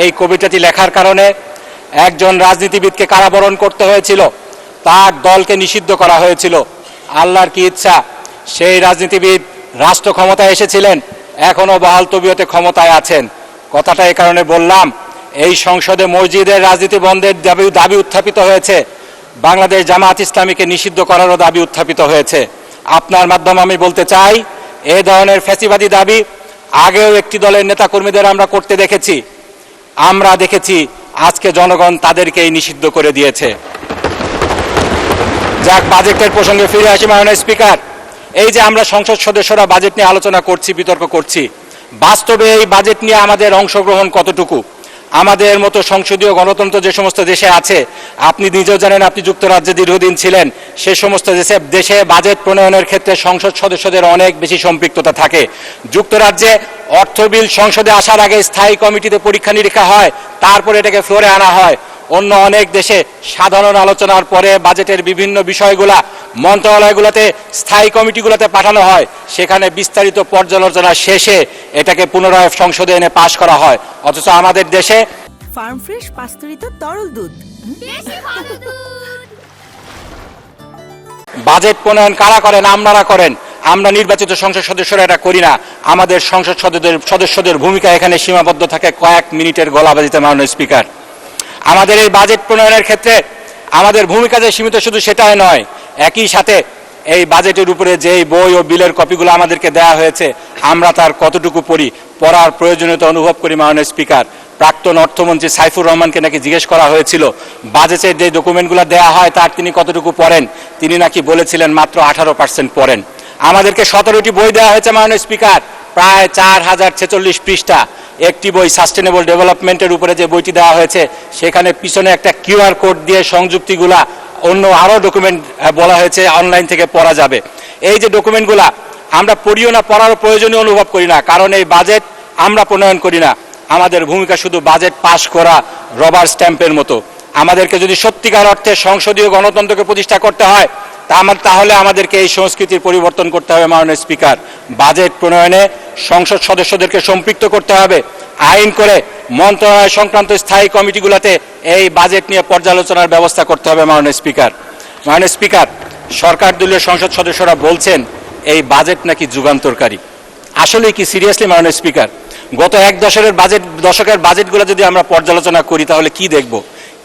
এই কবিতাটি লেখার কারণে একজন রাজনীতিবিদকে কারাবরণ করতে হয়েছিল, তার দলকে নিষিদ্ধ করা হয়েছিল। আল্লাহর কি ইচ্ছা, সেই রাজনীতিবিদ রাষ্ট্র ক্ষমতায় এসেছিলেন, এখনো বহাল তবিয়তে ক্ষমতায় আছেন। কথাটা এই কারণে বললাম, এই সংসদে মসজিদের রাজনীতি বন্ধের দাবি উত্থাপিত হয়েছে, বাংলাদেশ জামাত ইসলামীকে নিষিদ্ধ করারও দাবি উত্থাপিত হয়েছে। আপনার মাধ্যমে আমি বলতে চাই, এই ধরনের ফ্যাসিবাদী দাবি আগেও একটি দলের নেতাকর্মীদের আমরা করতে দেখেছি। আমরা দেখেছি আজকে জনগণ তাদেরকেই নিষিদ্ধ করে দিয়েছে। যাক, বাজেটের প্রসঙ্গে ফিরে আসি। মাননীয় স্পিকার, এই যে আমরা সংসদ সদস্যরা বাজেট নিয়ে আলোচনা করছি, বিতর্ক করছি, বাস্তবে এই বাজেট নিয়ে আমাদের অংশগ্রহণ কতটুকু? আমাদের মতো সংসদীয় গণতন্ত্র যে সমস্ত দেশে আছে, আপনি নিজেও জানেন, আপনি যুক্তরাজ্যে দীর্ঘদিন ছিলেন, সে সমস্ত দেশে বাজেট প্রণয়নের ক্ষেত্রে সংসদ সদস্যদের অনেক বেশি সম্পৃক্ততা থাকে। যুক্তরাজ্যে অর্থ বিল সংসদে আসার আগে স্থায়ী কমিটিতে পরীক্ষা নিরীক্ষা হয়, তারপরে এটাকে ফ্লোরে আনা হয়। অন্য অনেক দেশে সাধারণ আলোচনার পরে বাজেটের বিভিন্ন বিষয়গুলা মন্ত্রণালয়গুলোতে, স্থায়ী কমিটিগুলোতে পাঠানো হয়, সেখানে বিস্তারিত পর্যালোচনা শেষে এটাকে পুনরায় সংসদে এনে পাশ করা হয়। অথচ আমাদের দেশে ফার্ম ফ্রেশ পাস্তুরিত তরল দুধ। বাজেট প্রণয়ন কারা করেন? আপনারা করেন। আমরা নির্বাচিত সংসদ সদস্যরা এটা করি না। আমাদের সংসদ সদস্যদের ভূমিকা এখানে সীমাবদ্ধ থাকে কয়েক মিনিটের গলাবাজিতে। মাননীয় স্পিকার, আমাদের এই বাজেট প্রণয়নের ক্ষেত্রে আমাদের ভূমিকা যে সীমিত শুধু সেটাই নয়, একই সাথে এই বাজেটের উপরে যেই বই ও বিলের কপিগুলো আমাদেরকে দেওয়া হয়েছে, আমরা তার কতটুকু পড়ার প্রয়োজনীয়তা অনুভব করি। মাননীয় স্পিকার, প্রাক্তন অর্থমন্ত্রী সাইফুর রহমানকে নাকি জিজ্ঞেস করা হয়েছিল বাজেটের যে ডকুমেন্টগুলো দেওয়া হয় তার তিনি কতটুকু পড়েন, তিনি নাকি বলেছিলেন মাত্র 18% পড়েন। আমাদেরকে 17টি বই দেওয়া হয়েছে। মাননীয় স্পিকার, প্রায় 4046 পৃষ্ঠা। একটি বই সাস্টেনেবল ডেভেলপমেন্টের উপরে যে বইটি দেওয়া হয়েছে, সেখানে পিছনে একটা কিউআর কোড দিয়ে সংযুক্তিগুলা অন্য আরও ডকুমেন্ট বলা হয়েছে অনলাইন থেকে পড়া যাবে। এই যে ডকুমেন্টগুলা আমরা পড়িও না, পড়ারও প্রয়োজনীয় অনুভব করি না, কারণ এই বাজেট আমরা প্রণয়ন করি না। আমাদের ভূমিকা শুধু বাজেট পাশ করা, রবার স্ট্যাম্পের মতো। আমাদেরকে যদি সত্যিকার অর্থে সংসদীয় গণতন্ত্রকে প্রতিষ্ঠা করতে হয়, তাহলে আমাদেরকে এই সংস্কৃতির পরিবর্তন করতে হবে। মাননীয় স্পিকার, বাজেট প্রণয়নে সংসদ সদস্যদেরকে সম্পৃক্ত করতে হবে, আইন করে মন্ত্রণালয় সংক্রান্ত স্থায়ী কমিটিগুলোতে এই বাজেট নিয়ে পর্যালোচনার ব্যবস্থা করতে হবে। মাননীয় স্পিকার, সরকার দলীয় সংসদ সদস্যরা বলছেন এই বাজেট নাকি যুগান্তরকারী। আসলে কি সিরিয়াসলি? মাননীয় স্পিকার, গত এক দশকের বাজেটগুলো যদি আমরা পর্যালোচনা করি, তাহলে কি দেখব?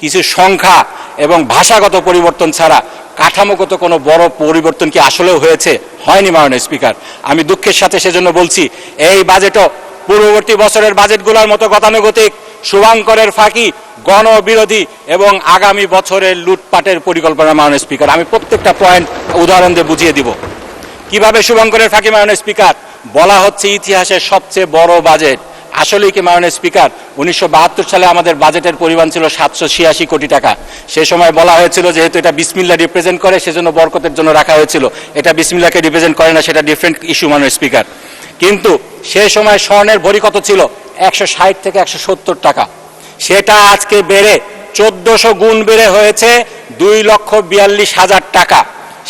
কিছু সংখ্যা এবং ভাষাগত পরিবর্তন ছাড়া কাঠামোগত কোনো বড় পরিবর্তন কি আসলেও হয়েছে? হয়নি। মাননীয় স্পিকার, আমি দুঃখের সাথে সেজন্য বলছি, এই বাজেটও পূর্ববর্তী বছরের বাজেটগুলোর মতো গতানুগতিক, শুভঙ্করের ফাঁকি, গণবিরোধী এবং আগামী বছরের লুটপাটের পরিকল্পনা। মাননীয় স্পিকার, আমি প্রত্যেকটা পয়েন্ট উদাহরণ দিয়ে বুঝিয়ে দিব কিভাবে শুভঙ্করের ফাঁকি। মাননীয় স্পিকার, বলা হচ্ছে ইতিহাসের সবচেয়ে বড় বাজেট। আসলেই কি? মাননীয় স্পিকার, 1972 সালে আমাদের বাজেটের পরিমাণ ছিল 786 কোটি টাকা। সে সময় বলা হয়েছিল যেহেতু এটা বিসমিল্লাহ রিপ্রেজেন্ট করে, সেজন্য বরকতের জন্য রাখা হয়েছিল। এটা বিসমিল্লাহকে রিপ্রেজেন্ট করে না, সেটা ডিফারেন্ট ইস্যু। মাননীয় স্পিকার, কিন্তু সে সময় স্বর্ণের ভরি কত ছিল? 160 থেকে 170 টাকা। সেটা আজকে বেড়ে 1400 গুণ বেড়ে হয়েছে 2,42,000 টাকা।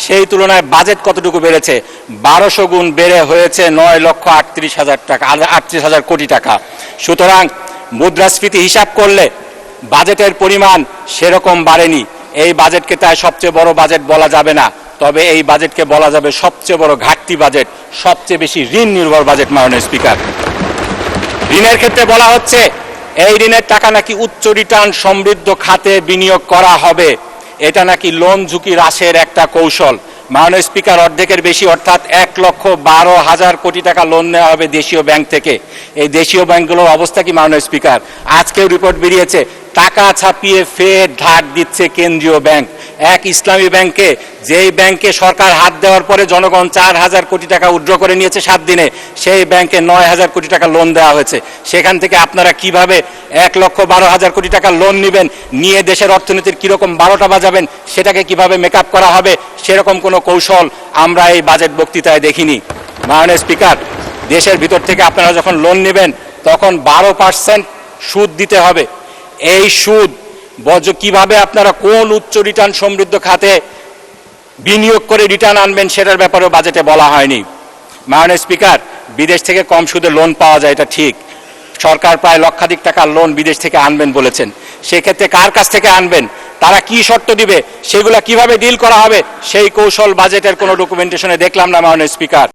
সেই তুলনায় বাজেট কতটুকু বেড়েছে? 1200 গুণ বেড়ে হয়েছে 9,38,000 টাকা, 38,000 কোটি টাকা। সুতরাং মুদ্রাস্ফীতি হিসাব করলে বাজেটের পরিমাণ সেরকম বাড়েনি। এই বাজেটকে তাই সবচেয়ে বড় বাজেট বলা যাবে না, তবে এই বাজেটকে বলা যাবে সবচেয়ে বড় ঘাটতি বাজেট, সবচেয়ে বেশি ঋণ নির্ভর বাজেট। মাননীয় স্পিকার, ঋণের ক্ষেত্রে বলা হচ্ছে এই ঋণের টাকা নাকি উচ্চ রিটার্ন সমৃদ্ধ খাতে বিনিয়োগ করা হবে। এটা নাকি লোন ঝুঁকি হ্রাসের একটা কৌশল। মাননীয় স্পিকার, অর্ধেকের বেশি অর্থাৎ 1,12,000 কোটি টাকা লোন নেওয়া হবে দেশীয় ব্যাংক থেকে। এই দেশীয় ব্যাংকগুলোর অবস্থা কি? মাননীয় স্পিকার, আজকেও রিপোর্ট বেরিয়েছে, টাকা ছাপিয়ে ফের ধার দিচ্ছে কেন্দ্রীয় ব্যাংক। এক ইসলামী ব্যাংকে, যেই ব্যাংকে সরকার হাত দেওয়ার পরে জনগণ 4,000 কোটি টাকা উইথড্র করে নিয়েছে 7 দিনে, সেই ব্যাংকে 9,000 কোটি টাকা লোন দেওয়া হয়েছে। সেখান থেকে আপনারা কিভাবে 1,12,000 কোটি টাকা লোন নেবেন, নিয়ে দেশের অর্থনীতির কিরকম 12টা বাজাবেন, সেটাকে কিভাবে মেকআপ করা হবে, সেরকম কোনো কৌশল আমরা এই বাজেট বক্তৃতায় দেখিনি। মাননীয় স্পিকার, দেশের ভিতর থেকে আপনারা যখন লোন নেবেন তখন 12% সুদ দিতে হবে। এই সুদ কিভাবে আপনারা কোন উচ্চ রিটার্ন সমৃদ্ধ খাতে বিনিয়োগ করে রিটার্ন আনবেন, সেটার ব্যাপারেও বাজেটে বলা হয়নি। মাননীয় স্পিকার, বিদেশ থেকে কম সুদে লোন পাওয়া যায়, এটা ঠিক, সরকার প্রায় লক্ষাধিক টাকার লোন বিদেশ থেকে আনবেন বলেছেন। সেক্ষেত্রে কার কাছ থেকে আনবেন, তারা কি শর্ত দিবে, সেগুলা কিভাবে ডিল করা হবে, সেই কৌশল বাজেটের কোনো ডকুমেন্টেশনে দেখলাম না মাননীয় স্পিকার।